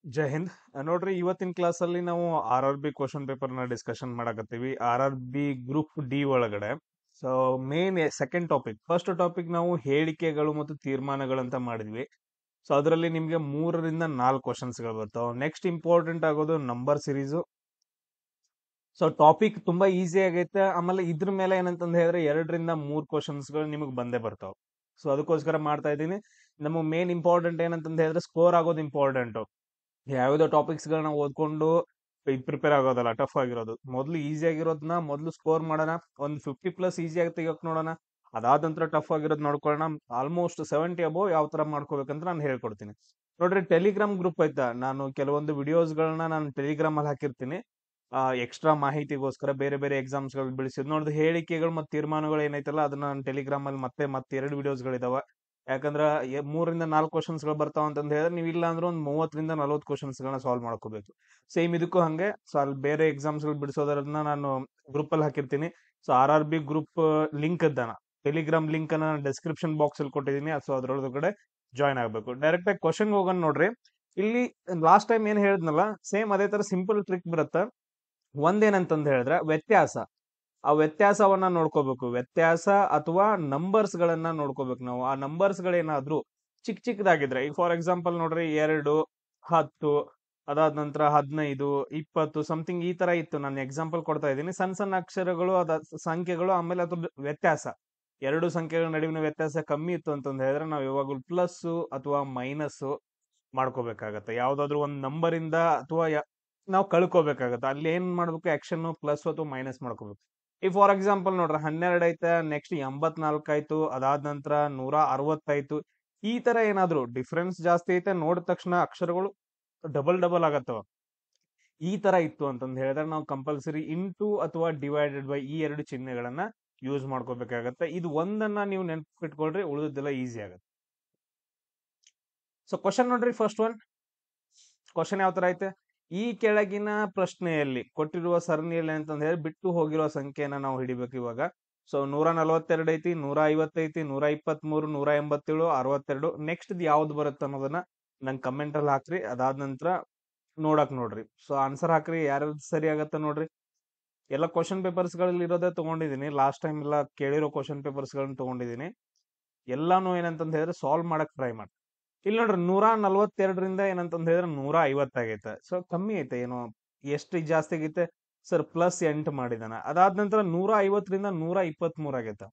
ಜೈ ಹಿಂದ್. ನೋಡ್ರಿ, ಇವತ್ತಿನ ಕ್ಲಾಸ್ ಅಲ್ಲಿ ನಾವು RRB ಕ್ವಶನ್ ಪೇಪರ್ ನ ಡಿಸ್ಕಷನ್ ಮಾಡಕತ್ತೀವಿ. RRB ಗ್ರೂಪ್ ಡಿ ಒಳಗಡೆ. So main second topic, first topic ನಾವು ಹೇಳಿಕೆಗಳು ಮತ್ತು ತೀರ್ಮಾನಗಳು ಅಂತ ಮಾಡಿದ್ವಿ. ಸೊ ಅದರಲ್ಲಿ ನಿಮ್ಗೆ 3 ರಿಂದ 4 ಕ್ವಶನ್ಸ್ ಗಳು ಬರ್ತಾವ. ನೆಕ್ಸ್ಟ್ ಇಂಪಾರ್ಟೆಂಟ್ ಆಗೋದು ನಂಬರ್ ಸಿರೀಸ್. ಸೊ ಟಾಪಿಕ್ ತುಂಬಾ ಈಸಿ ಆಗೈತೆ. ಆಮೇಲೆ ಇದ್ರ ಮೇಲೆ ಏನಂತಂದ್ ಹೇಳಿದ್ರೆ 2 ರಿಂದ 3 ಕ್ವಶನ್ಸ್ ಗಳು ನಿಮಗೆ ಬಂದೇ ಬರ್ತಾವ. ಸೊ ಅದಕ್ಕೋಸ್ಕರ ಮಾಡ್ತಾ ಇದ್ದೀನಿ. ನಮ್ಮ ಮೇನ್ ಇಂಪಾರ್ಟೆಂಟ್ ಏನಂತಂದ್ ಹೇಳಿದ್ರೆ ಸ್ಕೋರ್ ಆಗೋದು ಇಂಪಾರ್ಟೆಂಟ್. ಯಾವ್ಯಾವ್ದೋ ಟಾಪಿಕ್ಸ್ ಗಳನ್ನ ಓದ್ಕೊಂಡು ಪ್ರಿಪೇರ್ ಆಗೋದಲ್ಲ, ಟಫ್ ಆಗಿರೋದು. ಮೊದ್ಲು ಈಸಿ ಆಗಿರೋದನ್ನ ಮೊದ್ಲು ಸ್ಕೋರ್ ಮಾಡೋಣ. ಒಂದು 50+ ಈಸಿ ಆಗಿ ತೆಗಿಯೋಕ್ ನೋಡೋಣ. ಅದಾದ ನಂತರ ಟಫ್ ಆಗಿರೋದು ನೋಡ್ಕೊಳ್ಳೋಣ. ಆಲ್ಮೋಸ್ಟ್ 70 ಅಬೋ ಯಾವ ತರ ಮಾಡ್ಕೋಬೇಕಂತ ನಾನು ಹೇಳ್ಕೊಡ್ತೀನಿ. ನೋಡ್ರಿ, ಟೆಲಿಗ್ರಾಮ್ ಗ್ರೂಪ್ ಐತಾ, ನಾನು ಕೆಲವೊಂದು ವಿಡಿಯೋಸ್ ಗಳನ್ನ ನಾನು ಟೆಲಿಗ್ರಾಮ್ ಅಲ್ಲಿ ಹಾಕಿರ್ತೀನಿ. ಎಕ್ಸ್ಟ್ರಾ ಮಾಹಿತಿಗೋಸ್ಕರ ಬೇರೆ ಬೇರೆ ಎಕ್ಸಾಮ್ಸ್ ಗಳು ಬಿಡಿಸಿದ್ ನೋಡಿದ್ರೆ ಹೇಳಿಕೆಗಳು ಮತ್ತು ತೀರ್ಮಾನಗಳು ಏನೈತಲ್ಲ, ಅದನ್ನ ನಾನು ಟೆಲಿಗ್ರಾಮ್ ಅಲ್ಲಿ ಮತ್ತೆ 2 ವಿಡಿಯೋಸ್ ಗಳಿದಾವ. ಯಾಕಂದ್ರ 3 ರಿಂದ 4 ಕ್ವಶನ್ಸ್ ಗಳು ಬರ್ತಾವ ಅಂತಂದ್ ಹೇಳಿದ್ರೆ ನೀವು ಇಲ್ಲ ಅಂದ್ರೆ ಒಂದು 30 ರಿಂದ 40 ಕ್ವಶನ್ಸ್ ಗಳನ್ನ ಸಾಲ್ವ್ ಮಾಡ್ಕೋಬೇಕು. ಸೇಮ್ ಇದಕ್ಕೂ ಹಂಗೆ. ಸೊ ಅಲ್ಲಿ ಬೇರೆ ಎಕ್ಸಾಮ್ಸ್ ಗಳು ಬಿಡಿಸೋದನ್ನ ನಾನು ಗ್ರೂಪ್ ಅಲ್ಲಿ ಹಾಕಿರ್ತೀನಿ. ಸೊ RRB ಗ್ರೂಪ್ ಲಿಂಕ್ ಇದ್ದಾನ, ಟೆಲಿಗ್ರಾಮ್ ಲಿಂಕ್ ಅನ್ನ ಡಿಸ್ಕ್ರಿಪ್ಷನ್ ಬಾಕ್ಸ್ ಅಲ್ಲಿ ಕೊಟ್ಟಿದ್ದೀನಿ. ಸೊ ಅದ್ರೊಳಗಡೆ ಜಾಯ್ನ್ ಆಗ್ಬೇಕು. ಡೈರೆಕ್ಟ್ ಆಗಿ ಕ್ವಶನ್ ಹೋಗೋಣ. ನೋಡ್ರಿ, ಇಲ್ಲಿ ಲಾಸ್ಟ್ ಟೈಮ್ ಏನ್ ಹೇಳಿದ್ನಲ್ಲ, ಸೇಮ್ ಅದೇ ತರ ಸಿಂಪಲ್ ಟ್ರಿಕ್ ಬರುತ್ತೆ. ಒಂದೇನಂತಂದ್ ಹೇಳಿದ್ರೆ ವ್ಯತ್ಯಾಸ. ಆ ವ್ಯತ್ಯಾಸವನ್ನ ನೋಡ್ಕೋಬೇಕು. ವ್ಯತ್ಯಾಸ ಅಥವಾ ನಂಬರ್ಸ್ ಗಳನ್ನ ನೋಡ್ಕೋಬೇಕು ನಾವು. ಆ ನಂಬರ್ಸ್ ಗಳೇನಾದ್ರೂ ಚಿಕ್ಕದಾಗಿದ್ರೆ, ಈಗ ಫಾರ್ ಎಕ್ಸಾಂಪಲ್ ನೋಡ್ರಿ, 2, 10, ಅದಾದ ನಂತರ 15, 20 ಸಮಥಿಂಗ್ ಈ ತರ ಇತ್ತು. ನಾನು ಎಕ್ಸಾಂಪಲ್ ಕೊಡ್ತಾ ಇದ್ದೀನಿ. ಸಣ್ಣ ಸಣ್ಣ ಅಕ್ಷರಗಳು, ಅದ ಸಂಖ್ಯೆಗಳು, ಆಮೇಲೆ ಅದ್ರ ವ್ಯತ್ಯಾಸ, 2 ಸಂಖ್ಯೆಗಳ ನಡುವಿನ ವ್ಯತ್ಯಾಸ ಕಮ್ಮಿ ಇತ್ತು ಅಂತಂದ್ ಹೇಳಿದ್ರೆ ನಾವು ಯಾವಾಗಲೂ ಪ್ಲಸ್ ಅಥವಾ ಮೈನಸ್ ಮಾಡ್ಕೋಬೇಕಾಗತ್ತೆ. ಯಾವ್ದಾದ್ರು ಒಂದ್ ನಂಬರ್ ಇಂದ ಅಥವಾ ನಾವು ಕಳ್ಕೋಬೇಕಾಗತ್ತೆ. ಅಲ್ಲಿ ಏನ್ ಮಾಡ್ಬೇಕು, ಆಕ್ಷನ್ ಪ್ಲಸ್ ಅಥವಾ ಮೈನಸ್ ಮಾಡ್ಕೋಬೇಕು. ಈ ಫಾರ್ ಎಕ್ಸಾಂಪಲ್ ನೋಡ್ರಿ, 12 ಐತೆ, ನೆಕ್ಸ್ಟ್ 84 ಆಯ್ತು, ಅದಾದ ನಂತರ 160 ಆಯ್ತು. ಈ ತರ ಏನಾದ್ರು ಡಿಫ್ರೆನ್ಸ್ ಜಾಸ್ತಿ ಐತೆ, ನೋಡಿದ ತಕ್ಷಣ ಅಕ್ಷರಗಳು ಡಬಲ್ ಆಗತ್ತವ. ಈ ತರ ಇತ್ತು ಅಂತಂದ್ ಹೇಳಿದ್ರೆ ನಾವು ಕಂಪಲ್ಸರಿ ಇಂಟು ಅಥವಾ ಡಿವೈಡೆಡ್ ಬೈ ಈ 2 ಚಿಹ್ನೆಗಳನ್ನ ಯೂಸ್ ಮಾಡ್ಕೋಬೇಕಾಗತ್ತೆ. ಇದು ಒಂದನ್ನ ನೀವು ನೆನ್ಪಿಟ್ಕೊಳ್ರಿ, ಉಳಿದೆಲ್ಲ ಈಸಿ ಆಗತ್ತೆ. ಸೊ ಕ್ವಶನ್ ನೋಡ್ರಿ, ಫಸ್ಟ್ ಒನ್ ಕ್ವಶನ್ ಯಾವ ತರ ಐತೆ, ಈ ಕೆಳಗಿನ ಪ್ರಶ್ನೆಯಲ್ಲಿ ಕೊಟ್ಟಿರುವ ಸರಣಿಯಲ್ಲಿ ಅಂತಂದ್ ಹೇಳಿ ಬಿಟ್ಟು ಹೋಗಿರುವ ಸಂಖ್ಯೆಯನ್ನ ನಾವು ಹಿಡಿಬೇಕು ಇವಾಗ. ಸೊ 142 ಐತಿ, 150 ಐತಿ, 123, 187, 62. ನೆಕ್ಸ್ಟ್ ಯಾವ್ದು ಬರುತ್ತೆ ಅನ್ನೋದನ್ನ ನಂಗೆ ಕಮೆಂಟ್ ಅಲ್ಲಿ ಹಾಕ್ರಿ. ಅದಾದ ನಂತರ ನೋಡ್ರಿ. ಸೊ ಆನ್ಸರ್ ಹಾಕ್ರಿ, ಯಾರ್ಯಾವ್ದು ಸರಿ ಆಗತ್ತ ನೋಡ್ರಿ. ಎಲ್ಲ ಕ್ವಶನ್ ಪೇಪರ್ಸ್ ಗಳಲ್ಲಿ ಇರೋದೇ ತಗೊಂಡಿದ್ದೀನಿ. ಲಾಸ್ಟ್ ಟೈಮ್ ಎಲ್ಲ ಕೇಳಿರೋ ಕ್ವಶನ್ ಪೇಪರ್ಸ್ ಗಳನ್ನ ತಗೊಂಡಿದ್ದೀನಿ. ಎಲ್ಲಾನು ಏನಂತಂದ್ ಹೇಳಿದ್ರೆ ಸಾಲ್ವ್ ಮಾಡಕ್ ಟ್ರೈ ಮಾಡಿ. ಇಲ್ಲಿ ನೋಡ್ರಿ, 142ರಿಂದ ಏನಂತಂದ್ ಹೇಳಿದ್ರೆ 150 ಆಗೈತೆ. ಸೊ ಕಮ್ಮಿ ಐತೆ ಏನೋ. ಎಷ್ಟು ಜಾಸ್ತಿ ಆಗೈತೆ ಸರ್? +8 ಮಾಡಿದಾನ. ಅದಾದ ನಂತರ 150ರಿಂದ 123 ಆಗೈತೆ.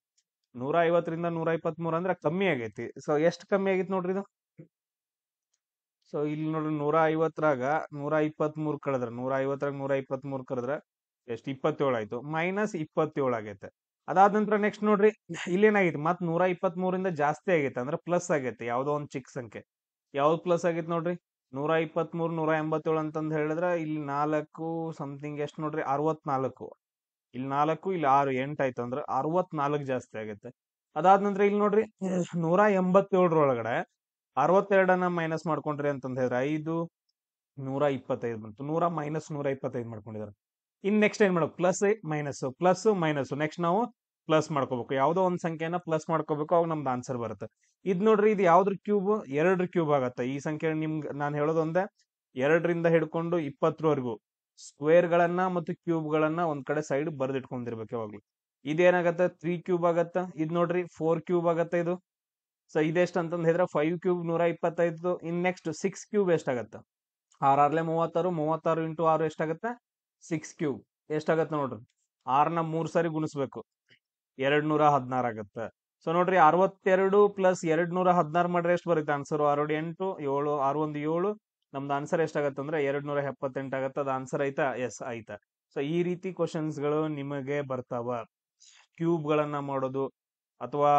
150ರಿಂದ 123 ಅಂದ್ರೆ ಕಮ್ಮಿ ಆಗೈತಿ. ಸೊ ಎಷ್ಟು ಕಮ್ಮಿ ಆಗೈತಿ ನೋಡ್ರಿ ಇದು. ಸೊ ಇಲ್ಲಿ ನೋಡ್ರಿ, 150ರಾಗ 123 ಕಳೆದ್ರೆ, 150ರಾಗ 123 ಕಳೆದ್ರೆ ಎಷ್ಟು? 27 ಆಯ್ತು. -27 ಆಗೈತೆ. ಅದಾದ ನಂತರ ನೆಕ್ಸ್ಟ್ ನೋಡ್ರಿ, ಇಲ್ಲೇನಾಗೈತಿ, ಮತ್ 123ರಿಂದ ಜಾಸ್ತಿ ಆಗೈತೆ, ಅಂದ್ರೆ ಪ್ಲಸ್ ಆಗೈತೆ ಯಾವ್ದೋ ಒಂದು ಚಿಕ್ಕ ಸಂಖ್ಯೆ. ಯಾವ್ದು ಪ್ಲಸ್ ಆಗೈತೆ ನೋಡ್ರಿ? 123, 187 ಅಂತಂದ್ ಹೇಳಿದ್ರೆ ಇಲ್ಲಿ 4 ಸಮಥಿಂಗ್ ಎಷ್ಟು ನೋಡ್ರಿ? 64. ಇಲ್ಲಿ 4, ಇಲ್ಲಿ 6, 8 ಆಯ್ತು, ಅಂದ್ರೆ 64 ಜಾಸ್ತಿ ಆಗೈತೆ. ಅದಾದ ನಂತರ ಇಲ್ಲಿ ನೋಡ್ರಿ, 187ರೊಳಗಡೆ 62ಅನ್ನ ಮೈನಸ್ ಮಾಡ್ಕೊಂಡ್ರಿ ಅಂತಂದ್ ಹೇಳಿದ್ರೆ 5, 125 ಬಂತು. 125 ಮಾಡ್ಕೊಂಡಿದ್ದಾರೆ. ಇನ್ ನೆಕ್ಸ್ಟ್ ಏನ್ ಮಾಡ್ಬೇಕು? ಪ್ಲಸ್ ಮೈನಸ್ ನೆಕ್ಸ್ಟ್ ನಾವು ಪ್ಲಸ್ ಮಾಡ್ಕೋಬೇಕು. ಯಾವ್ದೋ ಒಂದ್ ಸಂಖ್ಯೆನ ಪ್ಲಸ್ ಮಾಡ್ಕೋಬೇಕು, ಅವಾಗ ನಮ್ದು ಆನ್ಸರ್ ಬರುತ್ತೆ. ಇದ್ ನೋಡ್ರಿ, ಇದು ಯಾವ್ದ್ರ ಕ್ಯೂಬ್? 2 ಕ್ಯೂಬ್ ಆಗತ್ತೆ. ಈ ಸಂಖ್ಯೆ ನಿಮ್ಗೆ ನಾನು ಹೇಳೋದು ಒಂದೇ, 2ರಿಂದ ಹಿಡ್ಕೊಂಡು 20ರವರೆಗೂ ಸ್ಕ್ವೇರ್ ಗಳನ್ನ ಮತ್ತು ಕ್ಯೂಬ್ ಗಳನ್ನ ಒಂದ್ ಕಡೆ ಸೈಡ್ ಬರ್ದಿಟ್ಕೊಂಡಿರ್ಬೇಕು ಯಾವಾಗ್ಲೂ. ಇದೇನಾಗತ್ತೆ? 3 ಕ್ಯೂಬ್ ಆಗತ್ತ. ಇದ್ ನೋಡ್ರಿ, 4 ಕ್ಯೂಬ್ ಆಗತ್ತೆ ಇದು. ಸೊ ಇದೆಷ್ಟು ಅಂತಂದ್ ಹೇಳಿದ್ರೆ 5 ಕ್ಯೂಬ್ 125. ಇನ್ ನೆಕ್ಸ್ಟ್ 6 ಕ್ಯೂಬ್ ಎಷ್ಟಾಗತ್ತ? 6 36, 36 ಇಂಟು 6 ಎಷ್ಟಾಗತ್ತೆ? 6 ಕ್ಯೂಬ್ ಎಷ್ಟಾಗತ್ತೆ ನೋಡ್ರಿ. 6ನ 3 ಸಾರಿ ಗುಣಿಸ್ಬೇಕು, 216 ಆಗತ್ತೆ. ಸೊ ನೋಡ್ರಿ, 62 ಪ್ಲಸ್ 216 ಮಾಡ್ರೆ ಎಷ್ಟು ಬರುತ್ತೆ ಆನ್ಸರ್? 6 8, 7, 6 1 7. ನಮ್ದು ಆನ್ಸರ್ ಎಷ್ಟಾಗತ್ತೆ ಅಂದ್ರೆ 278 ಆಗತ್ತೆ. ಅದು ಆನ್ಸರ್ ಆಯ್ತಾ? ಎಸ್ ಆಯ್ತಾ. ಸೊ ಈ ರೀತಿ ಕ್ವಶನ್ಸ್ ಗಳು ನಿಮಗೆ ಬರ್ತಾವ. ಕ್ಯೂಬ್ ಗಳನ್ನ ಮಾಡೋದು, ಅಥವಾ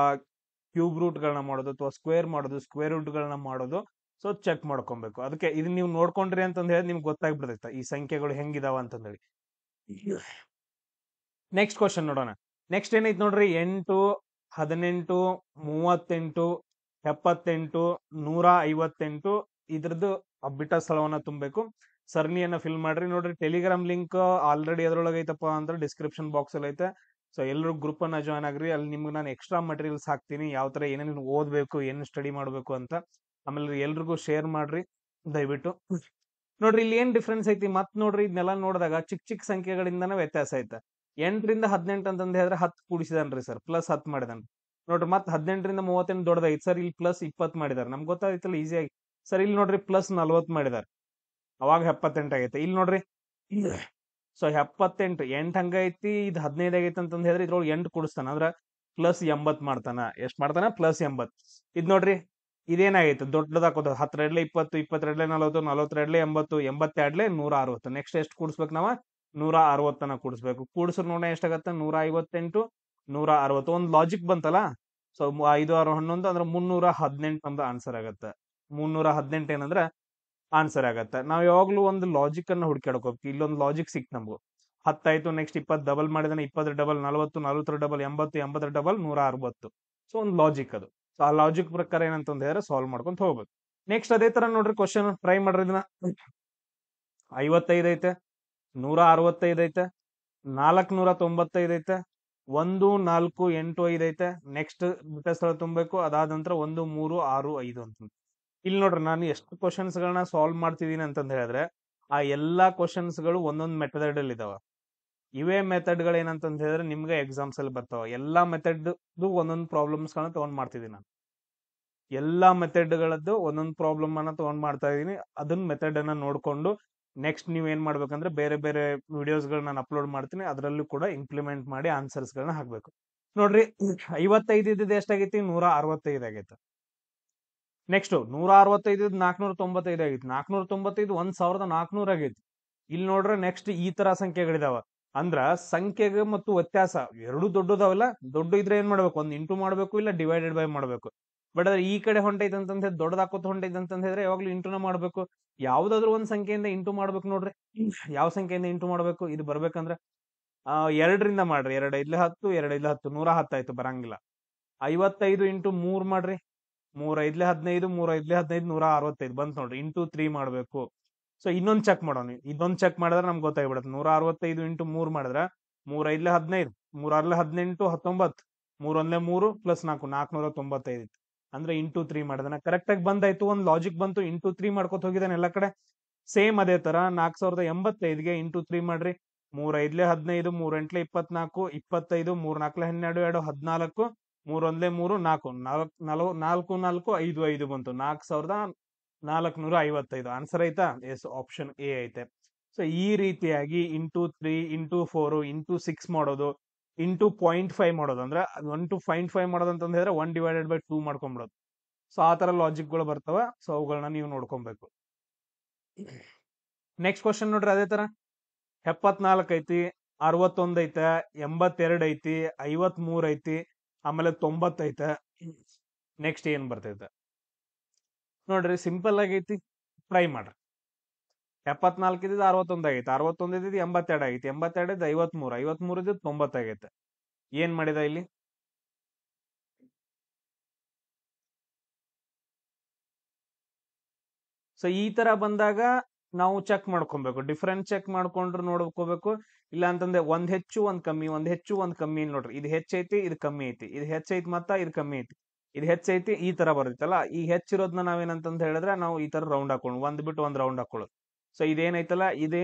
ಕ್ಯೂಬ್ ರೂಟ್ ಗಳನ್ನ ಮಾಡೋದು, ಅಥವಾ ಸ್ಕ್ವೇರ್ ಮಾಡೋದು, ಸ್ಕ್ವೇರ್ ರೂಟ್ ಗಳನ್ನ ಮಾಡೋದು. ಸೊ ಚೆಕ್ ಮಾಡ್ಕೊಬೇಕು. ಅದಕ್ಕೆ ಇದನ್ನ ನೀವು ನೋಡ್ಕೊಂಡ್ರಿ ಅಂತಂದ್ ಹೇಳಿ ನಿಮ್ಗೆ ಗೊತ್ತಾಗ್ಬಿಡ್ತೈತೆ ಈ ಸಂಖ್ಯೆಗಳು ಹೆಂಗಿದಾವ ಅಂತಂದೇಳಿ. ನೆಕ್ಸ್ಟ್ ಕ್ವಶನ್ ನೋಡೋಣ. ನೆಕ್ಸ್ಟ್ ಏನೈತ್ ನೋಡ್ರಿ, 8, 18, 38, 78, 158 ಇದ್ರದ್ದು ಬಿಟ್ಟ ಸ್ಥಳವನ್ನ ತುಂಬಬೇಕು. ಸರಣಿಯನ್ನ ಫಿಲ್ ಮಾಡ್ರಿ. ನೋಡ್ರಿ, ಟೆಲಿಗ್ರಾಮ್ ಲಿಂಕ್ ಆಲ್ರೆಡಿ ಅದ್ರೊಳಗೆ ಐತಪ್ಪ ಅಂದ್ರೆ ಡಿಸ್ಕ್ರಿಪ್ಷನ್ ಬಾಕ್ಸ್ ಅಲ್ಲಿ ಐತೆ. ಸೊ ಎಲ್ಲರೂ ಗ್ರೂಪ್ ಅನ್ನ ಜಾಯ್ನ್ ಆಗ್ರಿ. ಅಲ್ಲಿ ನಿಮ್ಗೆ ನಾನು ಎಕ್ಸ್ಟ್ರಾ ಮಟೀರಿಯಲ್ಸ್ ಹಾಕ್ತೀನಿ, ಯಾವ ತರ ಏನೇನು ಓದ್ಬೇಕು, ಏನ್ ಸ್ಟಡಿ ಮಾಡ್ಬೇಕು ಅಂತ. ಆಮೇಲೆ ಎಲ್ರಿಗೂ ಶೇರ್ ಮಾಡ್ರಿ ದಯವಿಟ್ಟು. ನೋಡ್ರಿ ಇಲ್ಲಿ ಏನ್ ಡಿಫ್ರೆನ್ಸ್ ಐತಿ ಮತ್ ನೋಡ್ರಿ ಇದನ್ನೆಲ್ಲ ನೋಡಿದಾಗ ಚಿಕ್ಕ ಚಿಕ್ಕ ಸಂಖ್ಯೆಗಳಿಂದನೇ ವ್ಯತ್ಯಾಸ ಐತೆ. 8ರಿಂದ 18 ಅಂತಂದ್ ಹೇಳಿದ್ರೆ 10 ಕೂಡಿಸಿದನ್ರಿ ಸರ್, ಪ್ಲಸ್ 10 ಮಾಡಿದನ್. ನೋಡ್ರಿ ಮತ್ 18ರಿಂದ 38 ದೊಡ್ಡದೈತಿ ಸರ್, ಇಲ್ಲಿ ಪ್ಲಸ್ 20 ಮಾಡಿದಾರೆ. ನಮ್ಗೆ ಗೊತ್ತಾಯ್ತಲ್ಲ ಈಸಿಯಾಗಿ. ಸರ್ ಇಲ್ಲಿ ನೋಡ್ರಿ ಪ್ಲಸ್ 40 ಮಾಡಿದಾರೆ, ಅವಾಗ 78 ಆಗೈತೆ. ಇಲ್ಲಿ ನೋಡ್ರಿ ಸೊ 78 8 ಹಂಗ ಐತಿ, ಇದು 15 ಆಗೈತಿ ಅಂತಂದ್ ಹೇಳಿದ್ರೆ ಇದ್ರೊಳಗೆ 8 ಕೂಡಿಸ್ತಾನ ಅಂದ್ರ ಪ್ಲಸ್ 80 ಮಾಡ್ತಾನ. ಎಷ್ಟ್ ಮಾಡ್ತಾನ? ಪ್ಲಸ್ 80. ಇದ್ ನೋಡ್ರಿ ಇದೇನಾಗೈತೆ ದೊಡ್ಡದಾಕೋದು 10 20 22 40 42 80 82 160. ನೆಕ್ಸ್ಟ್ ಎಷ್ಟು ಕೂಡಿಸ್ಬೇಕು ನಾವ? 160 ಕೂಡಿಸ್ಬೇಕು. ಕೂಡಿಸ್ರು ನೋಡ ಎಷ್ಟಾಗತ್ತ? 158 160. ಒಂದ್ ಲಾಜಿಕ್ ಬಂತಲ್ಲ. ಸೊ 5 6 11 ಅಂದ್ರೆ 318 ನಮ್ದು ಆನ್ಸರ್ ಆಗತ್ತೆ. 318 ಏನಂದ್ರ ಆನ್ಸರ್ ಆಗತ್ತೆ. ನಾವ್ ಯಾವಾಗ್ಲೂ ಒಂದು ಲಾಜಿಕ್ ಅನ್ನ ಹುಡ್ಕಾಡ್ಕೋಬೇಕು. ಇಲ್ಲೊಂದು ಲಾಜಿಕ್ ಸಿಕ್ತು ನಮ್ಗು. 10 ಆಯ್ತು, ನೆಕ್ಸ್ಟ್ 20 ಡಬಲ್ ಮಾಡಿದಾನೆ, 20 ಡಬಲ್ 40, 40 ಡಬಲ್ 80, 80 ಡಬಲ್ 160. ಸೊ ಒಂದು ಲಾಜಿಕ್ ಅದು. ಸೊ ಆ ಲಾಜಿಕ್ ಪ್ರಕಾರ ಏನಂತಂದ್ ಹೇಳಿದ್ರೆ ಸಾಲ್ವ್ ಮಾಡ್ಕೊಂತ ಹೋಗ್ಬೇಕು. ನೆಕ್ಸ್ಟ್ ಅದೇ ತರ ನೋಡ್ರಿ ಕ್ವಶನ್ ಟ್ರೈ ಮಾಡ್ರಿ ಇದನ್ನ. 55 ಐತೆ, 165 ಐತೆ, 495 ಐತೆ, 1 4 8 5 ಐತೆ. ನೆಕ್ಸ್ಟ್ ಬಿಟ್ಟ ಸ್ಥಳ ತುಂಬಬೇಕು. ಅದಾದ ನಂತರ 1 3 6 5 ಅಂತ. ಇಲ್ಲಿ ನೋಡ್ರಿ ನಾನು ಎಷ್ಟು ಕ್ವಶನ್ಸ್ ಗಳನ್ನ ಸಾಲ್ವ್ ಮಾಡ್ತಿದೀನಿ ಅಂತಂದ್ ಹೇಳಿದ್ರೆ ಆ ಎಲ್ಲಾ ಕ್ವಶನ್ಸ್ ಗಳು ಒಂದೊಂದು ಮೆಥಡ್ ಅಲ್ಲಿ ಇದಾವ. ಇವೇ ಮೆಥಡ್ ಗಳು ಏನಂತಂದ್ ಹೇಳಿದ್ರೆ ನಿಮ್ಗೆ ಎಕ್ಸಾಮ್ಸ್ ಅಲ್ಲಿ ಬರ್ತಾವ. ಎಲ್ಲಾ ಮೆಥಡ್ ಒಂದೊಂದು ಪ್ರಾಬ್ಲಮ್ಸ್ ಗಳನ್ನ ತಗೊಂಡ್ ಮಾಡ್ತಿದೀನಿ ನಾನು. ಎಲ್ಲಾ ಮೆಥಡ್ ಗಳದ್ದು ಒಂದೊಂದು ಪ್ರಾಬ್ಲಮ್ ಅನ್ನ ತಗೊಂಡ್ ಮಾಡ್ತಾ ಇದೀನಿ. ಅದನ್ನ ಮೆಥಡ್ ಅನ್ನ ನೋಡ್ಕೊಂಡು ನೆಕ್ಸ್ಟ್ ನೀವ್ ಏನ್ ಮಾಡ್ಬೇಕಂದ್ರೆ ಬೇರೆ ಬೇರೆ ವಿಡಿಯೋಸ್ ಗಳನ್ನ ನಾನು ಅಪ್ಲೋಡ್ ಮಾಡ್ತೀನಿ, ಅದರಲ್ಲೂ ಕೂಡ ಇಂಪ್ಲಿಮೆಂಟ್ ಮಾಡಿ ಆನ್ಸರ್ಸ್ ಗಳನ್ನ ಹಾಕ್ಬೇಕು. ನೋಡ್ರಿ 55 ಇದ್ದಿದ್ದು ಎಷ್ಟಾಗೈತಿ? 165 ಆಗೈತೆ. ನೆಕ್ಸ್ಟ್ 165 495 ಆಗೈತಿ. 495 1400 ಆಗೈತಿ. ಇಲ್ಲಿ ನೋಡ್ರೆ ನೆಕ್ಸ್ಟ್ ಈ ತರ ಸಂಖ್ಯೆಗಳಿದಾವ. ಅಂದ್ರ ಸಂಖ್ಯೆಗೆ ಮತ್ತು ವ್ಯತ್ಯಾಸ ಎರಡು ದೊಡ್ಡದಾವಲ್ಲ. ದೊಡ್ಡ ಇದ್ರೆ ಏನ್ ಮಾಡ್ಬೇಕು? ಒಂದು ಇಂಟು ಮಾಡ್ಬೇಕು, ಇಲ್ಲ ಡಿವೈಡೆಡ್ ಬೈ ಮಾಡ್ಬೇಕು. ಬಟ್ ಅದ್ರ ಈ ಕಡೆ ಹೊಂಟೈತೆ ಅಂತಂದ್ ಹೇಳಿ ದೊಡ್ಡದಾಕೋತ ಹೊಂಟೈತೆ ಅಂತಂದ್ ಹೇಳಿದ್ರೆ ಯಾವಾಗ್ಲೂ ಇಂಟುನ ಮಾಡ್ಬೇಕು. ಯಾವ್ದಾದ್ರು ಒಂದ್ ಸಂಖ್ಯೆಯಿಂದ ಇಂಟು ಮಾಡ್ಬೇಕು. ನೋಡ್ರಿ ಯಾವ ಸಂಖ್ಯೆಯಿಂದ ಇಂಟು ಮಾಡ್ಬೇಕು ಇದು ಬರ್ಬೇಕಂದ್ರ 2ರಿಂದ ಮಾಡ್ರಿ. 2 5 10, 2 5 10 110 ಆಯ್ತು, ಬರಂಗಿಲ್ಲ. 55 ಇಂಟು 3 ಮಾಡ್ರಿ. 3 5 15, 3 5 15 165 ಬಂತ್ ನೋಡ್ರಿ. ಇಂಟು 3 ಮಾಡ್ಬೇಕು. ಸೊ ಇನ್ನೊಂದ್ ಚೆಕ್ ಮಾಡೋಣ. ಇದೊಂದ್ ಚೆಕ್ ಮಾಡಿದ್ರೆ ನಮ್ಗೆ ಗೊತ್ತಾಗ್ಬಿಡುತ್ತೆ. 165 ಇಂಟು 3 ಮಾಡಿದ್ರ 3 5 15, 3 6 18 19, 3 1 3 ಪ್ಲಸ್ 4 495. ಅಂದ್ರೆ ಇಂಟು 3 ಮಾಡಿದಾನೆ. ಕರೆಕ್ಟ್ ಆಗಿ ಬಂದಾಯ್ತು. ಒಂದ್ ಲಾಜಿಕ್ ಬಂತು. ಇಂಟು 3 ಮಾಡ್ಕೊತ ಹೋಗಿದ್ದಾನೆ ಎಲ್ಲ ಕಡೆ. ಸೇಮ್ ಅದೇ ತರ 4085ಗೆ ಇಂಟು 3 ಮಾಡ್ರಿ. 3 5 15, 3 8 24, 25, 3 4 12, 2 14, 3 1 3 4 4 4 5 5 ಬಂತು. 4455 ಆನ್ಸರ್ ಆಯ್ತಾ? ಎಸ್, ಆಪ್ಷನ್ ಎ ಐತೆ. ಸೊ ಈ ರೀತಿಯಾಗಿ ಇಂಟು 3 ಇಂಟು 4 ಇಂಟು 6 ಮಾಡೋದು, ಇಂಟು 0.5 ಮಾಡೋದು. ಅಂದ್ರೆ 1 to 0.5 ಮಾಡೋದು ಅಂತಂದ್ ಹೇಳಿದ್ರೆ 1 divided by 2 ಮಾಡ್ಕೊಂಡ್ಬಿಡೋದು. ಸೊ ಆ ತರ ಲಾಜಿಕ್ ಗಳು ಬರ್ತಾವ. ಸೊ ಅವುಗಳನ್ನ ನೀವು ನೋಡ್ಕೊಬೇಕು. ನೆಕ್ಸ್ಟ್ ಕ್ವಶನ್ ನೋಡ್ರಿ ಅದೇ ತರ 74 ಐತಿ, 61 ಐತೆ, 82 ಐತಿ, 53 ಐತಿ, ಆಮೇಲೆ 90 ಐತೆ. ನೆಕ್ಸ್ಟ್ ಏನ್ ಬರ್ತೈತೆ ನೋಡ್ರಿ, ಸಿಂಪಲ್ ಆಗೈತಿ, ಟ್ರೈ ಮಾಡ್ರಿ. 74 ಇದ್ದಿದ್ದು 61 ಆಗೈತೆ, 61 ಇದ್ದಿದ್ದು 82 ಆಗೈತಿ, 82 ಇದ್ದು 53, 53 ಇದ್ದಿದ್ದು 90 ಆಗೈತೆ. ಏನ್ ಮಾಡಿದ ಇಲ್ಲಿ? ಸೊ ಈ ತರ ಬಂದಾಗ ನಾವು ಚೆಕ್ ಮಾಡ್ಕೊಬೇಕು. ಡಿಫರೆನ್ಸ್ ಚೆಕ್ ಮಾಡ್ಕೊಂಡ್ರು ನೋಡ್ಕೋಬೇಕು. ಇಲ್ಲ ಅಂತಂದ್ರೆ ಒಂದ್ ಹೆಚ್ಚು ಒಂದ್ ಕಮ್ಮಿ, ಒಂದ್ ಹೆಚ್ಚು ಒಂದ್ ಕಮ್ಮಿ. ನೋಡ್ರಿ ಇದು ಹೆಚ್ಚೈತಿ, ಇದು ಕಮ್ಮಿ ಐತಿ, ಇದು ಹೆಚ್ಚೈತಿ ಮತ್ತ ಇದು ಕಮ್ಮಿ ಐತಿ, ಇದು ಹೆಚ್ಚೈತಿ, ಈ ತರ ಬರುತ್ತಲ್ಲ. ಈ ಹೆಚ್ಚಿರೋದ್ನ ನಾವೇನಂತಂದ್ ಹೇಳಿದ್ರೆ ನಾವು ಈ ತರ ರೌಂಡ್ ಹಾಕೊಂಡು ಒಂದ್ ಬಿಟ್ಟು ಒಂದ್ ರೌಂಡ್ ಹಾಕೊಳ್ಳೋದು. ಸೊ ಇದೇನೈತಲ್ಲ, ಇದೇ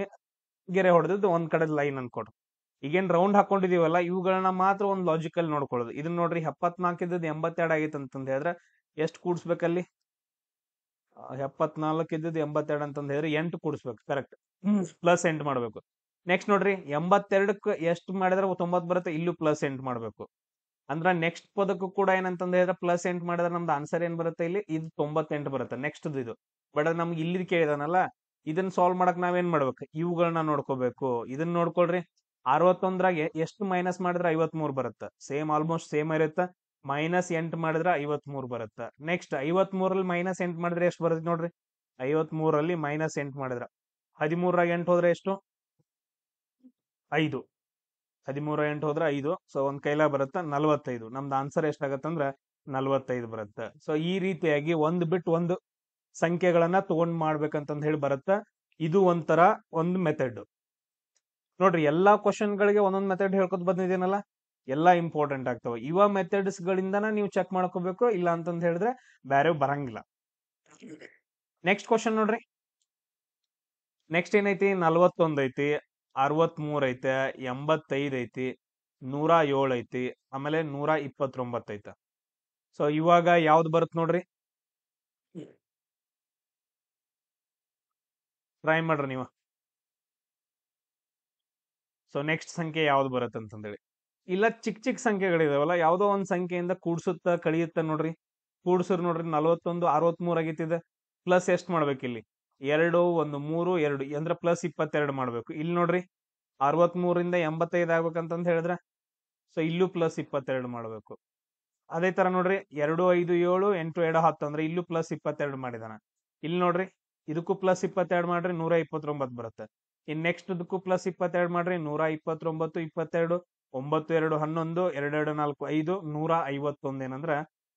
ಗೆರೆ ಹೊಡೆದಿದ್ದು ಒಂದ್ ಕಡೆ ಲೈನ್ ಅನ್ಕೊಡ್ರಿ. ಈಗೇನ್ ರೌಂಡ್ ಹಾಕೊಂಡಿದೀವಲ್ಲ, ಇವುಗಳನ್ನ ಮಾತ್ರ ಒಂದ್ ಲಾಜಿಕಲ್ ನೋಡ್ಕೊಳ್ಳೋದು. ಇದನ್ನ ನೋಡ್ರಿ 74 ಇದ್ದದ್ದು 82 ಆಗೈತೆ ಅಂತಂದ್ ಹೇಳಿದ್ರೆ ಎಷ್ಟು ಕೂಡ್ಸ್ಬೇಕಲ್ಲಿ? 74 ಇದ್ದದ್ದು 82 ಅಂತಂದ್ ಹೇಳಿದ್ರೆ 8 ಕೂಡಿಸ್ಬೇಕು. ಕರೆಕ್ಟ್, ಪ್ಲಸ್ 8 ಮಾಡ್ಬೇಕು. ನೆಕ್ಸ್ಟ್ ನೋಡ್ರಿ 82ಕ್ಕೆ ಎಷ್ಟು ಮಾಡಿದ್ರೆ 90 ಬರುತ್ತೆ. ಇಲ್ಲೂ ಪ್ಲಸ್ 8 ಮಾಡ್ಬೇಕು. ಅಂದ್ರ ನೆಕ್ಸ್ಟ್ ಪದಕ್ಕೂ ಕೂಡ ಏನಂತಂದ್ ಹೇಳಿದ್ರೆ ಪ್ಲಸ್ 8 ಮಾಡಿದ್ರೆ ನಮ್ದು ಆನ್ಸರ್ ಏನ್ ಬರುತ್ತೆ ಇಲ್ಲಿ? ಇದು 98 ಬರುತ್ತೆ. ನೆಕ್ಸ್ಟ್ ಇದು. ಬಟ್ ಅದು ನಮ್ಗೆ ಇಲ್ಲಿ ಕೇಳಿದಾನಲ್ಲ, ಇದನ್ನ ಸಾಲ್ವ್ ಮಾಡಕ್ ನಾವೇನ್ ಮಾಡ್ಬೇಕು? ಇವುಗಳನ್ನ ನೋಡ್ಕೋಬೇಕು. ಇದನ್ನ ನೋಡ್ಕೊಳ್ರಿ. 61ರಾಗ ಎಷ್ಟು ಮೈನಸ್ ಮಾಡಿದ್ರೆ 53 ಬರುತ್ತೆ. ಸೇಮ್, ಆಲ್ಮೋಸ್ಟ್ ಸೇಮ್ ಇರುತ್ತೆ. ಮೈನಸ್ 8 ಮಾಡಿದ್ರೆ 53 ಬರುತ್ತೆ. ನೆಕ್ಸ್ಟ್ 53ರಲ್ಲಿ ಮೈನಸ್ 8 ಮಾಡಿದ್ರೆ ಎಷ್ಟು ಬರುತ್ತೆ ನೋಡ್ರಿ? 53ರಲ್ಲಿ ಮೈನಸ್ 8 ಮಾಡಿದ್ರೆ 13ರಾಗ 8 ಹೋದ್ರೆ ಎಷ್ಟು? 5. 13 8 ಹೋದ್ರೆ 5. ಸೊ ಒಂದ್ ಕೈಲ ಬರುತ್ತೆ 45. ನಮ್ದು ಆನ್ಸರ್ ಎಷ್ಟಾಗತ್ತಂದ್ರ 45 ಬರುತ್ತೆ. ಸೊ ಈ ರೀತಿಯಾಗಿ ಒಂದ್ ಬಿಟ್ಟು ಒಂದು ಸಂಖ್ಯೆಗಳನ್ನ ತಗೊಂಡ್ ಮಾಡ್ಬೇಕಂತಂದ್ ಹೇಳಿ ಬರುತ್ತೆ. ಇದು ಒಂಥರ ಒಂದು ಮೆಥಡ್ ನೋಡ್ರಿ. ಎಲ್ಲಾ ಕ್ವಶನ್ ಗಳಿಗೆ ಒಂದೊಂದ್ ಮೆಥಡ್ ಹೇಳ್ಕೊತ ಬಂದಿದ್ದೀನಲ್ಲ, ಎಲ್ಲಾ ಇಂಪಾರ್ಟೆಂಟ್ ಆಗ್ತಾವ. ಇವ ಮೆಥಡ್ಸ್ ಗಳಿಂದನ ನೀವು ಚೆಕ್ ಮಾಡ್ಕೋಬೇಕು. ಇಲ್ಲ ಅಂತಂದ್ ಹೇಳಿದ್ರೆ ಬೇರೆ ಬರಂಗಿಲ್ಲ. ನೆಕ್ಸ್ಟ್ ಕ್ವಶನ್ ನೋಡ್ರಿ, ನೆಕ್ಸ್ಟ್ ಏನೈತಿ 41 ಐತಿ, 63 ಐತೆ, 85 ಐತಿ, 107 ಐತಿ, ಆಮೇಲೆ 129 ಐತೆ. ಸೊ ಇವಾಗ ಯಾವ್ದು ಬರುತ್ತೆ ನೋಡ್ರಿ, ಟ್ರೈ ಮಾಡ್ರಿ ನೀವು. ಸೊ ನೆಕ್ಸ್ಟ್ ಸಂಖ್ಯೆ ಯಾವ್ದು ಬರುತ್ತೆ ಅಂತಂದೇಳಿ. ಇಲ್ಲ ಚಿಕ್ಕ ಚಿಕ್ಕ ಸಂಖ್ಯೆಗಳಿದಾವಲ್ಲ, ಯಾವ್ದೋ ಒಂದ್ ಸಂಖ್ಯೆಯಿಂದ ಕೂಡ್ಸುತ್ತ ಕಳಿಯುತ್ತ ನೋಡ್ರಿ. ಕೂಡ್ಸರ್ ನೋಡ್ರಿ 41 63 ಆಗೈತಿದೆ. ಪ್ಲಸ್ ಎಷ್ಟು ಮಾಡ್ಬೇಕು ಇಲ್ಲಿ, 2 1 3 2 ಅಂದ್ರೆ ಪ್ಲಸ್ 22 ಮಾಡ್ಬೇಕು. ಇಲ್ಲಿ ನೋಡ್ರಿ 63ರಿಂದ 85 ಆಗ್ಬೇಕಂತಂದ್ ಹೇಳಿದ್ರೆ ಸೊ ಇಲ್ಲೂ ಪ್ಲಸ್ 22 ಮಾಡ್ಬೇಕು. ಅದೇ ತರ ನೋಡ್ರಿ 2 5 7 8 2 10 ಅಂದ್ರೆ ಇಲ್ಲೂ ಪ್ಲಸ್ 22 ಮಾಡಿದಾನ. ಇಲ್ಲಿ ನೋಡ್ರಿ ಇದಕ್ಕೂ ಪ್ಲಸ್ 22 ಮಾಡ್ರಿ 129 ಬರುತ್ತೆ. ಇನ್ ನೆಕ್ಸ್ಟ್ ಇದಕ್ಕೂ ಪ್ಲಸ್ 22 ಮಾಡ್ರಿ 129 22 9 2 11 2 2 4 5 151 ಏನಂದ್ರ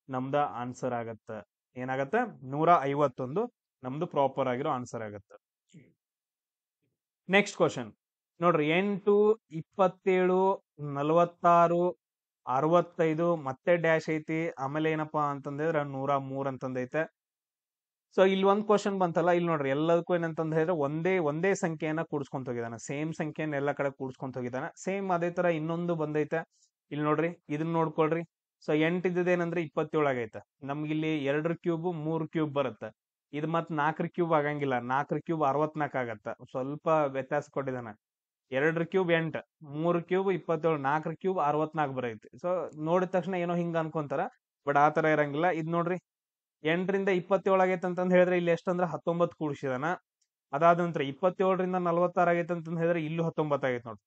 ನಮ್ದ ಆನ್ಸರ್ ಆಗತ್ತ. ಏನಾಗತ್ತ 151 ನಮ್ದು ಪ್ರಾಪರ್ ಆಗಿರೋ ಆನ್ಸರ್ ಆಗತ್ತ. ನೆಕ್ಸ್ಟ್ ಕ್ವಶನ್ ನೋಡ್ರಿ 8 27 46 65 ಮತ್ತೆ ಡ್ಯಾಶ್ ಐತಿ, ಆಮೇಲೆ ಏನಪ್ಪಾ ಅಂತಂದ್ರೆ 103 ಅಂತಂದೈತೆ. ಸೊ ಇಲ್ಲಿ ಒಂದ್ ಕ್ವಶನ್ ಬಂತಲ್ಲ, ಇಲ್ಲಿ ನೋಡ್ರಿ ಎಲ್ಲದಕ್ಕೂ ಏನಂತಂದ್ ಹೇಳಿದ್ರೆ ಒಂದೇ ಸಂಖ್ಯೆಯನ್ನ ಕೂಡ್ಸ್ಕೊಂತ ಹೋಗಿದಾನ. ಸೇಮ್ ಸಂಖ್ಯೆಯನ್ನ ಎಲ್ಲ ಕಡೆ ಕೂಡ್ಸ್ಕೊಂತ ಹೋಗಿದಾನ. ಸೇಮ್ ಅದೇ ತರ ಇನ್ನೊಂದು ಬಂದೈತೆ. ಇಲ್ಲಿ ನೋಡ್ರಿ ಇದನ್ನ ನೋಡ್ಕೊಳ್ರಿ. ಸೊ 8 ಇದ್ದೇನಂದ್ರೆ 27 ಆಗೈತೆ. ನಮ್ಗೆ ಇಲ್ಲಿ 2 ಕ್ಯೂಬ್ 3 ಕ್ಯೂಬ್ ಬರುತ್ತೆ. ಇದು ಮತ್ 4 ಕ್ಯೂಬ್ ಆಗಂಗಿಲ್ಲ. 4 ಕ್ಯೂಬ್ 64 ಆಗತ್ತ. ಸ್ವಲ್ಪ ವ್ಯತ್ಯಾಸ ಕೊಟ್ಟಿದಾನ. 2 ಕ್ಯೂಬ್ 8, 3 ಕ್ಯೂಬ್ 27, 4 ಕ್ಯೂಬ್ 64 ಬರೈತಿ. ಸೊ ನೋಡಿದ ತಕ್ಷಣ ಏನೋ ಹಿಂಗ ಅನ್ಕೊಂತಾರ, ಬಟ್ ಆತರ ಇರಂಗಿಲ್ಲ. ಇದ್ ನೋಡ್ರಿ 8ರಿಂದ 27 ಆಗೈತೆ ಅಂತಂದ್ ಹೇಳಿದ್ರೆ ಇಲ್ಲಿ ಎಷ್ಟಂದ್ರ 19 ಕೂಡಿಸಿದಾನ. ಅದಾದ ನಂತರ 27ರಿಂದ 46 ಆಗೈತೆ ಅಂತಂದ್ ಹೇಳಿದ್ರೆ ಇಲ್ಲೂ 19 ಆಗೈತೆ ನೋಡ್ರಿ.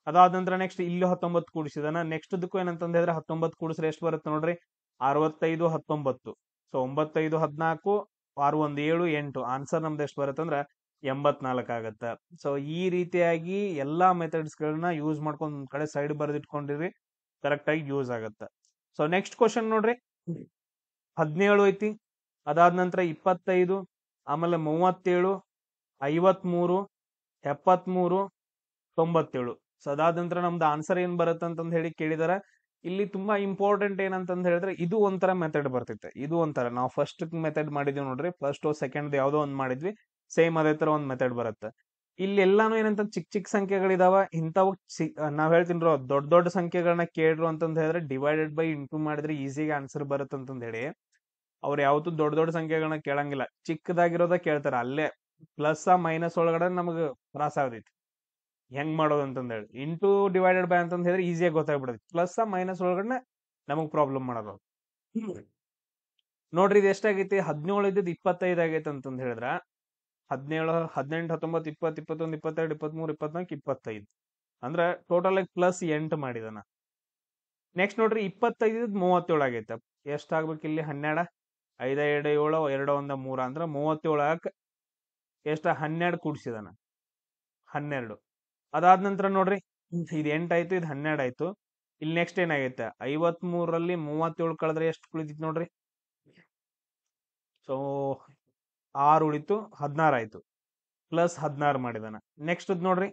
ಅದಾದ ನಂತರ ನೆಕ್ಸ್ಟ್ ಇಲ್ಲೂ 19 ಕೂಡಿಸಿದಾನ. ನೆಕ್ಸ್ಟ್ ಇದಕ್ಕೂ ಏನಂತಂದ್ ಹೇಳಿದ್ರೆ 19 ಕೂಡಿಸ್ರೆ ಎಷ್ಟು ಬರುತ್ತೆ ನೋಡ್ರಿ, 65 19. ಸೊ 9 5 14 6 1 7 8. ಆನ್ಸರ್ ನಮ್ದು ಎಷ್ಟು ಬರುತ್ತೆ ಅಂದ್ರೆ 84 ಆಗತ್ತ. ಸೊ ಈ ರೀತಿಯಾಗಿ ಎಲ್ಲಾ ಮೆಥಡ್ಸ್ ಗಳನ್ನ ಯೂಸ್ ಮಾಡ್ಕೊಂಡ್ ಒಂದ್ ಕಡೆ ಸೈಡ್ ಬರೆದಿಟ್ಕೊಂಡಿರಿ, ಕರೆಕ್ಟ್ ಆಗಿ ಯೂಸ್ ಆಗತ್ತ. ಸೊ ನೆಕ್ಸ್ಟ್ ಕ್ವಶನ್ ನೋಡ್ರಿ 17 ಐತಿ, ಅದಾದ ನಂತರ 25, ಆಮೇಲೆ 37, 53, 73, 97. ಸೊ ಅದಾದ ನಂತರ ನಮ್ದು ಆನ್ಸರ್ ಏನ್ ಬರುತ್ತೆ ಅಂತಂದ್ ಹೇಳಿ ಕೇಳಿದಾರೆ. ಇಲ್ಲಿ ತುಂಬಾ ಇಂಪಾರ್ಟೆಂಟ್ ಏನಂತಂದ್ ಹೇಳಿದ್ರೆ ಇದು ಒಂಥರ ಮೆಥಡ್ ಬರ್ತೈತೆ. ಇದು ಒಂಥರ ನಾವು ಫಸ್ಟ್ ಮೆಥಡ್ ಮಾಡಿದ್ವಿ ನೋಡ್ರಿ, ಫಸ್ಟ್ ಸೆಕೆಂಡ್ ಯಾವ್ದೋ ಒಂದ್ ಮಾಡಿದ್ವಿ, ಸೇಮ್ ಅದೇ ತರ ಒಂದ್ ಮೆಥಡ್ ಬರುತ್ತೆ. ಇಲ್ಲಿ ಎಲ್ಲಾನು ಏನಂತ ಚಿಕ್ಕ ಚಿಕ್ಕ ಸಂಖ್ಯೆಗಳಿದಾವ. ಇಂಥವು ನಾವ್ ಹೇಳ್ತೀನ್ರೋ ದೊಡ್ಡ ದೊಡ್ಡ ಸಂಖ್ಯೆಗಳನ್ನ ಕೇಳ್ರು ಅಂತಂದ್ ಹೇಳಿದ್ರೆ ಡಿವೈಡೆಡ್ ಬೈ ಇಂಟು ಮಾಡಿದ್ರೆ ಈಸಿಗೆ ಆನ್ಸರ್ ಬರುತ್ತೆ ಅಂತಂದ್ ಹೇಳಿ ಅವ್ರು ಯಾವತ್ತೂ ದೊಡ್ಡ ದೊಡ್ಡ ಸಂಖ್ಯೆಗಳನ್ನ ಕೇಳಂಗಿಲ್ಲ. ಚಿಕ್ಕದಾಗಿರೋದ ಕೇಳ್ತಾರ. ಅಲ್ಲೇ ಪ್ಲಸ್ ಮೈನಸ್ ಒಳಗಡೆ ನಮಗ್ ತ್ರಾಸ ಆಗತೈತಿ ಹೆಂಗ್ ಮಾಡೋದು ಅಂತಂದ್ ಹೇಳಿ. ಇಂಟು ಡಿವೈಡೆಡ್ ಬೈ ಅಂತಂದ್ ಹೇಳಿದ್ರೆ ಈಸಿಯಾಗಿ ಗೊತ್ತಾಗ್ಬಿಡೈತಿ. ಪ್ಲಸ್ ಮೈನಸ್ ಒಳಗಡೆ ನಮಗ್ ಪ್ರಾಬ್ಲಮ್ ಮಾಡೋದು. ನೋಡ್ರಿ ಇದು ಎಷ್ಟಾಗೈತಿ, 17 ಇದ್ದಿದ್ದು 25 ಆಗೈತೆ ಅಂತಂದ್ ಹೇಳಿದ್ರ 17 18 19 20 21 22 23 24 25 ಅಂದ್ರೆ ಟೋಟಲ್ ಆಗಿ ಪ್ಲಸ್ 8 ಮಾಡಿದಾನ. ನೆಕ್ಸ್ಟ್ ನೋಡ್ರಿ 25 37 ಆಗೈತೆ. ಎಷ್ಟಾಗ್ಬೇಕು ಇಲ್ಲಿ 12 5 2 7 2 1 3 ಅಂದ್ರೆ 37 ಎಷ್ಟ 12 ಕೂಡ್ಸಿದಾನ 12. ಅದಾದ ನಂತರ ನೋಡ್ರಿ ಇದು 8 ಆಯ್ತು, ಇದು 12 ಆಯ್ತು. ಇಲ್ಲಿ ನೆಕ್ಸ್ಟ್ ಏನಾಗೈತೆ 53ರಲ್ಲಿ 37 ಕಳೆದ್ರೆ ಎಷ್ಟು ಉಳಿತೈತಿ ನೋಡ್ರಿ. ಸೊ 6 ಉಳಿತು 16 ಆಯ್ತು, ಪ್ಲಸ್ 16 ಮಾಡಿದಾನ. ನೆಕ್ಸ್ಟ್ ನೋಡ್ರಿ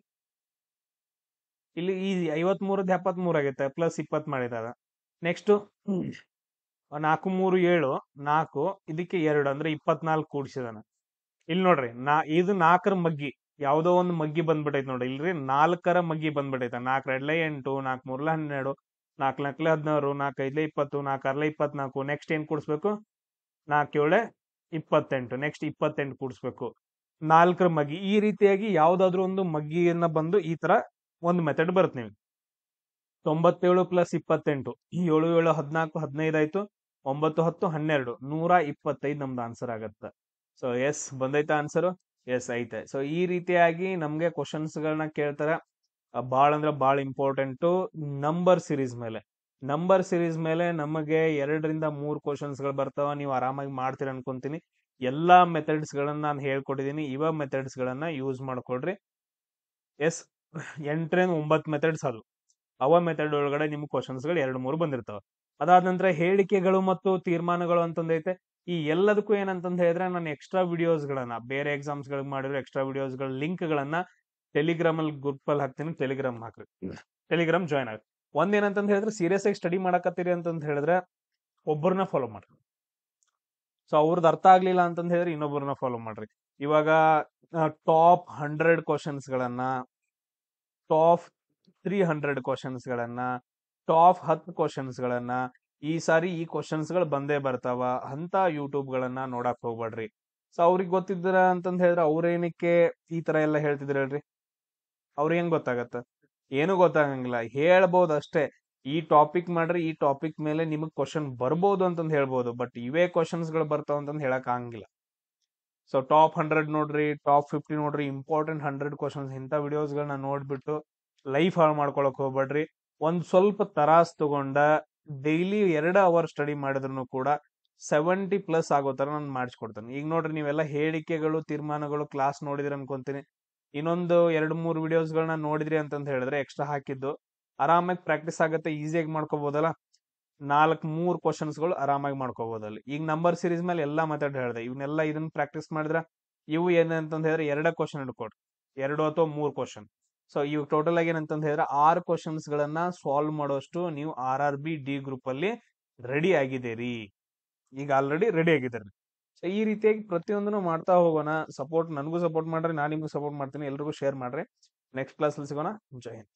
ಇಲ್ಲಿ ಈ 53ದ 73 ಆಗೈತೆ, ಪ್ಲಸ್ 20 ಮಾಡಿದಾರ. ನೆಕ್ಸ್ಟ್ 4 3 7 4, ಇದಕ್ಕೆ 2 ಅಂದ್ರೆ 24 ಕೂಡಿಸಿದಾನ. ಇಲ್ಲಿ ನೋಡ್ರಿ ಇದು 4ರ ಮಗ್ಗಿ, ಯಾವ್ದೋ ಒಂದು ಮಗ್ಗಿ ಬಂದ್ಬಿಟ್ಟೈತಿ ನೋಡ್ರಿ. ಇಲ್ರಿ 4ರ ಮಗ್ಗಿ ಬಂದ್ಬಿಟ್ಟೈತ. 4 2 8, 4 3 12, 4 4 16, 4 5 20, 4 6 24. ನೆಕ್ಸ್ಟ್ ಏನ್ ಕೂಡಿಸ್ಬೇಕು, 4 7 28. ನೆಕ್ಸ್ಟ್ 28 ಕೂಡಿಸ್ಬೇಕು. 4ರ ಮಗ್ಗಿ. ಈ ರೀತಿಯಾಗಿ ಯಾವ್ದಾದ್ರು ಒಂದು ಮಗ್ಗಿಯನ್ನ ಬಂದು ಈ ತರ ಒಂದು ಮೆಥಡ್ ಬರುತ್ತೆ ನಿಮ್ಗೆ. 97 ಪ್ಲಸ್ 28 7 7 14 15 ಆಯ್ತು. 9 10 12 125 ನಮ್ದು ಆನ್ಸರ್ ಆಗತ್ತ. ಸೊ ಎಸ್ ಬಂದೈತ ಆನ್ಸರ್, ಎಸ್ ಐತೆ. ಸೊ ಈ ರೀತಿಯಾಗಿ ನಮ್ಗೆ ಕ್ವಶನ್ಸ್ ಗಳನ್ನ ಕೇಳ್ತಾರ. ಬಾಳ ಅಂದ್ರೆ ಬಾಳ ಇಂಪಾರ್ಟೆಂಟು ನಂಬರ್ ಸಿರೀಸ್ ಮೇಲೆ. ನಂಬರ್ ಸಿರೀಸ್ ಮೇಲೆ ನಮಗೆ 2ರಿಂದ 3 ಕ್ವಶನ್ಸ್ ಗಳು ಬರ್ತಾವ. ನೀವು ಆರಾಮಾಗಿ ಮಾಡ್ತೀರ ಅನ್ಕೊಂತೀನಿ. ಎಲ್ಲಾ ಮೆಥಡ್ಸ್ ಗಳನ್ನ ನಾನು ಹೇಳ್ಕೊಟ್ಟಿದೀನಿ. ಇವ ಮೆಥಡ್ಸ್ ಗಳನ್ನ ಯೂಸ್ ಮಾಡ್ಕೊಳ್ರಿ. ಎಸ್ 8ರಿಂದ 9 ಮೆಥಡ್ಸ್ ಅದು. ಅವ ಮೆಥಡ್ ಒಳಗಡೆ ನಿಮ್ಗೆ ಕ್ವಶನ್ಸ್ ಗಳು 2 3 ಬಂದಿರ್ತಾವ. ಅದಾದ ನಂತರ ಹೇಳಿಕೆಗಳು ಮತ್ತು ತೀರ್ಮಾನಗಳು ಅಂತಂದೈತೆ. ಈ ಎಲ್ಲದಕ್ಕೂ ಏನಂತಂದ್ ಹೇಳಿದ್ರೆ ನಾನು ಎಕ್ಸ್ಟ್ರಾ ವಿಡಿಯೋಸ್ ಗಳನ್ನ ಬೇರೆ ಎಕ್ಸಾಮ್ಸ್ ಗಳಿಗೆ ಮಾಡಿರೋ ಎಕ್ಸ್ಟ್ರಾ ವಿಡಿಯೋಸ್ ಗಳ ಲಿಂಕ್ ಗಳನ್ನ ಟೆಲಿಗ್ರಾಮ್ ಅಲ್ಲಿ ಗ್ರೂಪ್ ಅಲ್ಲಿ ಹಾಕ್ತೀನಿ. ಟೆಲಿಗ್ರಾಮ್ ಹಾಕ್ರಿ, ಟೆಲಿಗ್ರಾಮ್ ಜಾಯ್ನ್ ಆಗಿ. ಒಂದೇನಂತಂದ್ ಹೇಳಿದ್ರೆ ಸೀರಿಯಸ್ ಆಗಿ ಸ್ಟಡಿ ಮಾಡಕತ್ತೀರಿ ಅಂತಂದ್ ಹೇಳಿದ್ರೆ ಒಬ್ಬರನ್ನ ಫಾಲೋ ಮಾಡ್ರಿ. ಸೊ ಅವ್ರದ್ದು ಅರ್ಥ ಆಗ್ಲಿಲ್ಲ ಅಂತಂದ್ ಹೇಳಿದ್ರೆ ಇನ್ನೊಬ್ಬರನ್ನ ಫಾಲೋ ಮಾಡ್ರಿ. ಇವಾಗ ಟಾಪ್ 100 ಕ್ವಶನ್ಸ್ ಗಳನ್ನ, ಟಾಪ್ 300 ಕ್ವಶನ್ಸ್ ಗಳನ್ನ, ಟಾಪ್ 10 ಕ್ವಶನ್ಸ್ ಗಳನ್ನ, ಈ ಸಾರಿ ಈ ಕ್ವಶನ್ಸ್ ಗಳು ಬಂದೇ ಬರ್ತಾವ ಅಂತ ಯೂಟ್ಯೂಬ್ ಗಳನ್ನ ನೋಡಕ್ ಹೋಗ್ಬೇಡ್ರಿ. ಸೊ ಅವ್ರಿಗೆ ಗೊತ್ತಿದ್ರ ಅಂತಂದ್ ಹೇಳಿದ್ರೆ ಅವ್ರೇನಕ್ಕೆ ಈ ತರ ಎಲ್ಲ ಹೇಳ್ತಿದ್ರ ಹೇಳ್ರಿ? ಅವ್ರಿಗೆ ಹೆಂಗ್ ಗೊತ್ತಾಗತ್ತ? ಏನು ಗೊತ್ತಾಗಂಗಿಲ್ಲ. ಹೇಳ್ಬೋದು ಅಷ್ಟೇ, ಈ ಟಾಪಿಕ್ ಮಾಡ್ರಿ, ಈ ಟಾಪಿಕ್ ಮೇಲೆ ನಿಮಗ್ ಕ್ವಶನ್ ಬರ್ಬೋದು ಅಂತಂದ್ ಹೇಳ್ಬೋದು, ಬಟ್ ಇವೇ ಕ್ವಶನ್ಸ್ ಗಳು ಬರ್ತಾವ ಅಂತಂದ್ ಹೇಳಕ್ ಆಗಂಗಿಲ್ಲ. ಸೊ ಟಾಪ್ 100 ನೋಡ್ರಿ, ಟಾಪ್ 50 ನೋಡ್ರಿ, ಇಂಪಾರ್ಟೆಂಟ್ 100 ಕ್ವಶನ್ಸ್ ಇಂಥ ವಿಡಿಯೋಸ್ ಗಳನ್ನ ನೋಡ್ಬಿಟ್ಟು ಲೈಫ್ ಹಾಳು ಮಾಡ್ಕೊಳಕ್ ಹೋಗ್ಬೇಡ್ರಿ. ಒಂದ್ ಸ್ವಲ್ಪ ತರಾಸ್ ತಗೊಂಡ ಡೈಲಿ 2 ಅವರ್ ಸ್ಟಡಿ ಮಾಡಿದ್ರು ಕೂಡ 70+ ಆಗೋ ತರ ನಾನು ಮಾಡಿಸ್ಕೊಡ್ತೇನೆ. ಈಗ ನೋಡ್ರಿ, ನೀವೆಲ್ಲ ಹೇಳಿಕೆಗಳು, ತೀರ್ಮಾನಗಳು ಕ್ಲಾಸ್ ನೋಡಿದ್ರಿ ಅನ್ಕೊಂತೀನಿ. ಇನ್ನೊಂದು 2-3 ವಿಡಿಯೋಸ್ ಗಳನ್ನ ನೋಡಿದ್ರಿ ಅಂತಂತ ಹೇಳಿದ್ರೆ ಎಕ್ಸ್ಟ್ರಾ ಹಾಕಿದ್ದು ಆರಾಮಾಗಿ ಪ್ರಾಕ್ಟೀಸ್ ಆಗತ್ತೆ, ಈಸಿಯಾಗಿ ಮಾಡ್ಕೋಬಹುದಲ್ಲ. 3 ಕ್ವಶನ್ಸ್ ಗಳು ಆರಾಮಾಗಿ ಮಾಡ್ಕೋಬಹುದಲ್ಲಿ. ಈಗ ನಂಬರ್ ಸೀರೀಸ್ ಮೇಲೆ ಎಲ್ಲಾ ಮೆಥಡ್ ಹೇಳಿದೆ, ಇದನ್ನ ಪ್ರಾಕ್ಟೀಸ್ ಮಾಡಿದ್ರ ಇವು ಏನಂತಂದ ಹೇಳಿದ್ರೆ 2 ಕ್ವಶನ್ ಹಿಡ್ಕೊಡ್ರಿ, 2 ಅಥವಾ 3 ಕ್ವಶನ್. ಸೊ ಇವು ಟೋಟಲ್ ಆಗಿ ಏನಂತಂದ ಹೇಳಿದ್ರೆ 6 ಕ್ವಶನ್ಸ್ ಗಳನ್ನ ಸಾಲ್ವ್ ಮಾಡೋಷ್ಟು ನೀವು RRB D ಗ್ರೂಪ್ ಅಲ್ಲಿ ರೆಡಿ ಆಗಿದ್ದೀರಿ. ಈಗ ಆಲ್ರೆಡಿ ರೆಡಿ ಆಗಿದ್ದೀರಿ. ಸೊ ಈ ರೀತಿಯಾಗಿ ಪ್ರತಿಯೊಂದನ್ನು ಮಾಡ್ತಾ ಹೋಗೋಣ. ನನಗೂ ಸಪೋರ್ಟ್ ಮಾಡ್ರಿ, ನಾನು ನಿಮ್ಗೂ ಸಪೋರ್ಟ್ ಮಾಡ್ತೀನಿ. ಎಲ್ರಿಗೂ ಶೇರ್ ಮಾಡ್ರಿ. ನೆಕ್ಸ್ಟ್ ಕ್ಲಾಸ್ ಅಲ್ಲಿ ಸಿಗೋಣ. ಜೈ ಹಿಂದ್.